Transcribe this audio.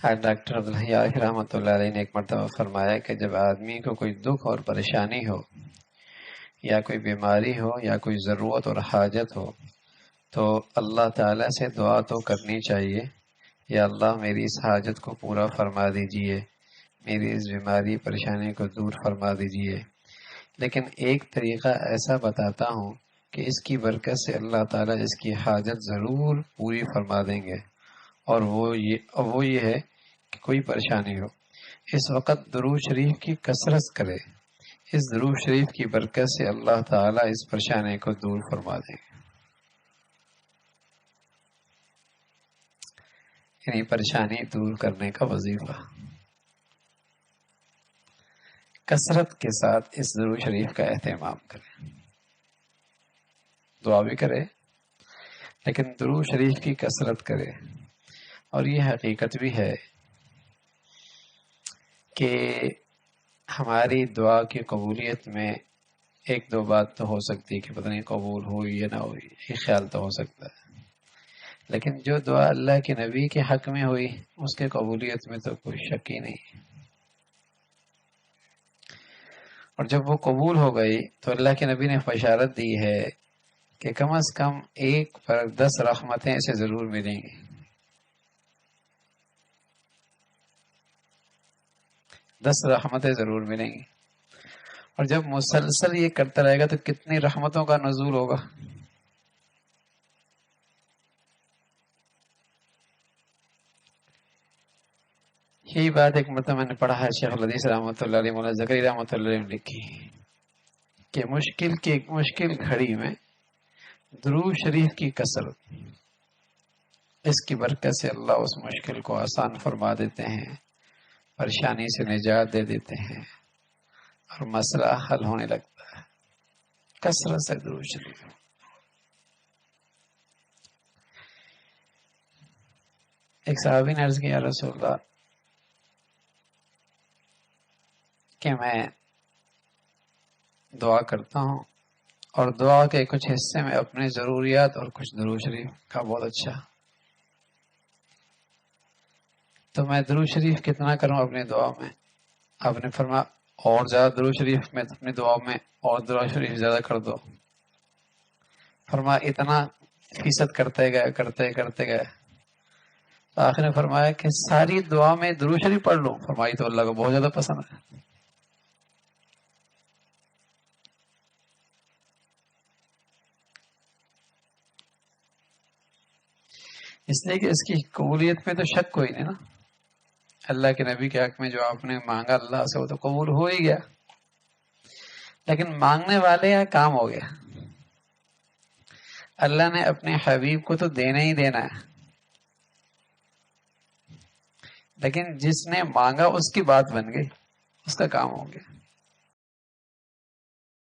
Doctor Abdul Hai رحمۃ اللہ علیہ نے ایک مرتبہ فرمایا کہ جب آدمی کو کوئی دکھ اور پریشانی ہو یا کوئی بیماری ہو یا کوئی ضرورت اور حاجت ہو تو اللہ تعالیٰ سے دعا تو کرنی چاہیے، یا اللہ میری اس حاجت کو پورا فرما دیجئے، میری اس بیماری پریشانی کو دور فرما دیجئے۔ لیکن ایک طریقہ ایسا بتاتا ہوں کہ اس کی برکت سے اللہ تعالیٰ اس کی حاجت ضرور پوری فرما دیں گے، اور وہ یہ ہے کہ کوئی پریشانی ہو اس وقت درود شریف کی کثرت کرے، اس درود شریف کی برکت سے اللہ تعالیٰ اس پریشانی کو دور فرما دیں گے۔ یعنی پریشانی دور کرنے کا وظیفہ کثرت کے ساتھ اس درود شریف کا اہتمام کرے، دعا بھی کرے لیکن درود شریف کی کثرت کرے۔ اور یہ حقیقت بھی ہے کہ ہماری دعا کی قبولیت میں ایک دو بات تو ہو سکتی ہے کہ پتہ نہیں قبول ہوئی یا نہ ہوئی، یہ خیال تو ہو سکتا ہے، لیکن جو دعا اللہ کے نبی کے حق میں ہوئی اس کے قبولیت میں تو کوئی شک ہی نہیں۔ اور جب وہ قبول ہو گئی تو اللہ کے نبی نے بشارت دی ہے کہ کم از کم ایک پر 10 رحمتیں اسے ضرور ملیں گی، 10 رحمتیں ضرور ملیں گی۔ اور جب مسلسل یہ کرتا رہے گا تو کتنی رحمتوں کا نزول ہوگا۔ یہی بات ایک مرتبہ میں نے پڑھا ہے، شیخ الحدیث رحمۃ اللہ علیہ، مولانا زکریا رحمۃ اللہ علیہ نے لکھی کہ مشکل گھڑی میں درود شریف کی کثرت، اس کی برکت سے اللہ اس مشکل کو آسان فرما دیتے ہیں، پریشانی سے نجات دے دیتے ہیں اور مسئلہ حل ہونے لگتا ہے کثرت سے درود شریف۔ ایک صحابی نے عرض کیا، رسول اللہ کہ میں دعا کرتا ہوں اور دعا کے کچھ حصے میں اپنے ضروریات اور کچھ درود شریف کا بہت اچھا، تو میں درود شریف کتنا کروں اپنی دعا میں؟ آپ نے فرمایا اور زیادہ درود شریف میں اپنی دعا میں اور درود شریف زیادہ کر دو۔ فرمایا اتنا فیصد کرتے گئے آخر نے فرمایا کہ ساری دعا میں درود شریف پڑھ لوں؟ فرمائی تو اللہ کو بہت زیادہ پسند ہے۔ اس لیے کہ اس کی قبولیت میں تو شک کوئی نہیں نا، اللہ کے نبی کے حق میں جو آپ نے مانگا اللہ سے وہ تو قبول ہو ہی گیا، لیکن مانگنے والے یہاں کام ہو گیا۔ اللہ نے اپنے حبیب کو تو دینا ہی دینا ہے، لیکن جس نے مانگا اس کی بات بن گئی، اس کا کام ہو گیا۔